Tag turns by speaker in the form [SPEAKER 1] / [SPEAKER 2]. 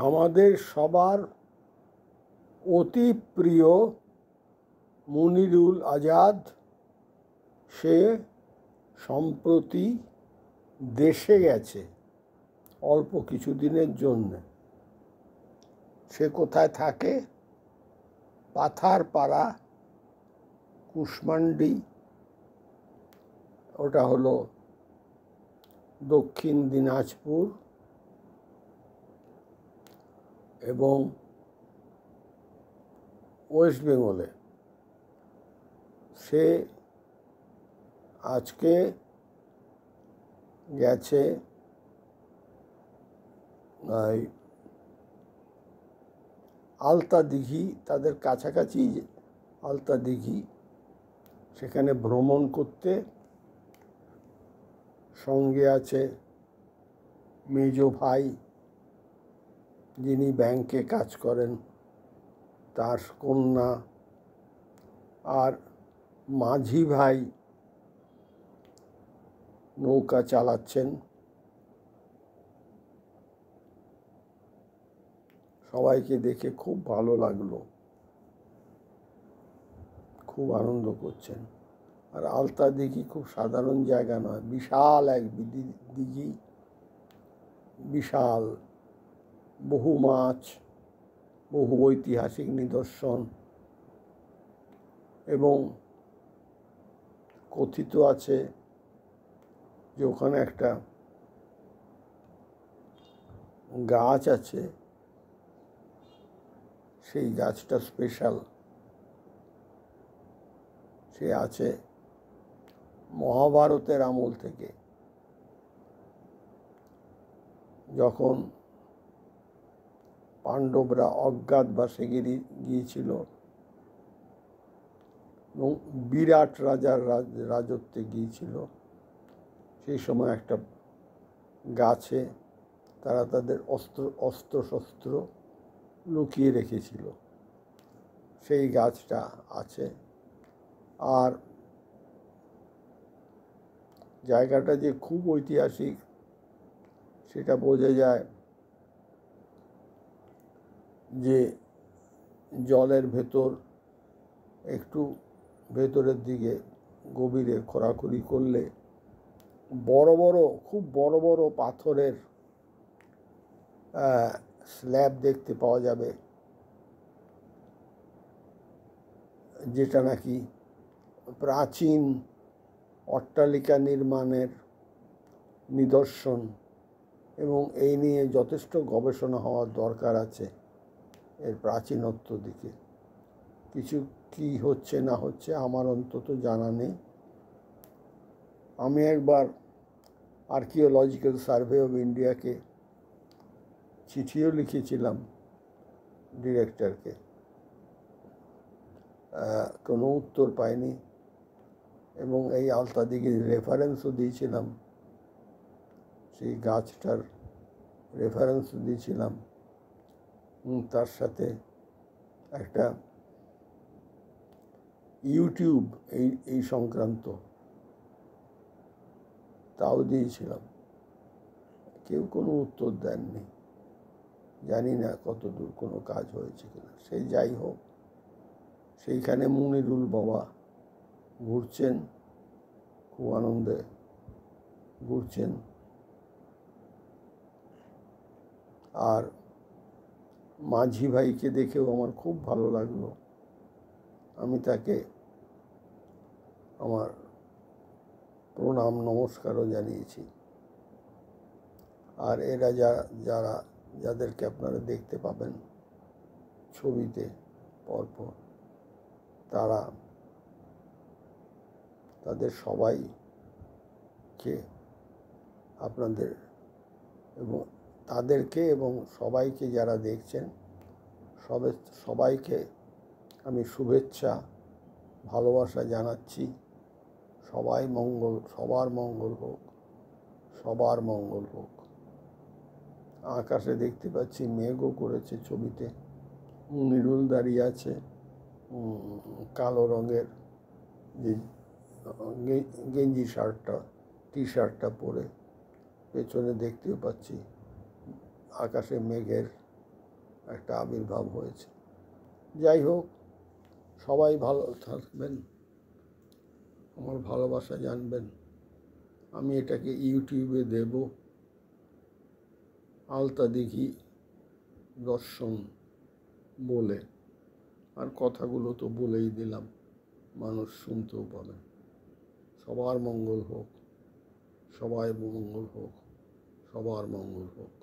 [SPEAKER 1] আমাদের সবার অতি প্রিয় মুনিরুল আজাদ সে সম্প্রতি দেশে গেছে অল্প কিছুদিনের জন্য। সে কোথায় থাকে? পাথারপাড়া, কুশমান্ডি, ওটা হলো দক্ষিণ দিনাজপুর, এবং ওয়েস্ট বেঙ্গলে। সে আজকে গেছে আলতা দিঘি, তাদের কাছাকাছি আলতা দিঘি, সেখানে ভ্রমণ করতে। সঙ্গে আছে মেজো ভাই, যিনি ব্যাংকে কাজ করেন, তার কন্যা, আর মাঝি ভাই নৌকা চালাচ্ছেন। সবাইকে দেখে খুব ভালো লাগলো, খুব আনন্দ করছেন। আর আলতা দিঘি খুব সাধারণ জায়গা নয়, বিশাল এক দিঘি, বিশাল, বহু মাছ, বহু ঐতিহাসিক নিদর্শন, এবং কথিত আছে যে ওখানে একটা গাছ আছে, সেই গাছটা স্পেশাল। সে আছে মহাভারতের আমল থেকে, যখন পাণ্ডবরা অজ্ঞাতবাসে গিয়েছিল এবং বিরাট রাজার রাজত্বে গিয়েছিল, সেই সময় একটা গাছে তারা তাদের অস্ত্রশস্ত্র লুকিয়ে রেখেছিল। সেই গাছটা আছে। আর জায়গাটা যে খুব ঐতিহাসিক সেটা বোঝা যায় যে জলের ভেতর একটু ভেতরের দিকে গভীরে খোঁড়াখুড়ি করলে বড় বড়, খুব বড় বড় পাথরের স্ল্যাব দেখতে পাওয়া যাবে, যেটা নাকি প্রাচীন অট্টালিকা নির্মাণের নিদর্শন, এবং এই নিয়ে যথেষ্ট গবেষণা হওয়ার দরকার আছে। এর প্রাচীনত্ব দিকে কিছু কি হচ্ছে না হচ্ছে আমার অন্তত জানা নেই। আমি একবার আর্কিওলজিক্যাল সার্ভে অফ ইন্ডিয়াকে চিঠিও লিখেছিলাম ডিরেক্টরকে, কোনো উত্তর পাইনি, এবং এই আলতা দিঘির রেফারেন্সও দিয়েছিলাম, সেই গাছটার রেফারেন্সও দিয়েছিলাম, তার সাথে একটা ইউটিউব এই সংক্রান্ত তাও দিয়েছিলাম। কেউ কোনো উত্তর দেননি। জানি না কতদূর কোনো কাজ হয়েছে কিনা। সেই যাই হোক, সেইখানে মুনিরুল বাবা ঘুরছেন, খুব আনন্দে ঘুরছেন। আর মাঝি ভাইকে দেখেও আমার খুব ভালো লাগলো। আমি তাকে আমার প্রণাম নমস্কারও জানিয়েছি। আর এরা যাদেরকে আপনারা দেখতে পাবেন ছবিতে পরপর, তাদের সবাইকে আপনাদের এবং তাদেরকে এবং সবাইকে যারা দেখছেন সবাইকে আমি শুভেচ্ছা, ভালোবাসা জানাচ্ছি। সবার মঙ্গল হোক, সবার মঙ্গল হোক। আকাশে দেখতে পাচ্ছি মেঘও করেছে ছবিতে। মুনিরুল দাঁড়িয়ে আছে কালো রঙের যে গেঞ্জি টি শার্টটা পরে। পেছনে দেখতেও পাচ্ছি আকাশে মেঘের একটা আবির্ভাব হয়েছে। যাই হোক, সবাই ভালো থাকবেন, আমার ভালোবাসা জানবেন। আমি এটাকে ইউটিউবে দেব, আলতা দিঘি দর্শন বলে। আর কথাগুলো তো বলেই দিলাম, মানুষ শুনতেও পাবেন। সবার মঙ্গল হোক, সবাই মঙ্গল হোক, সবার মঙ্গল হোক।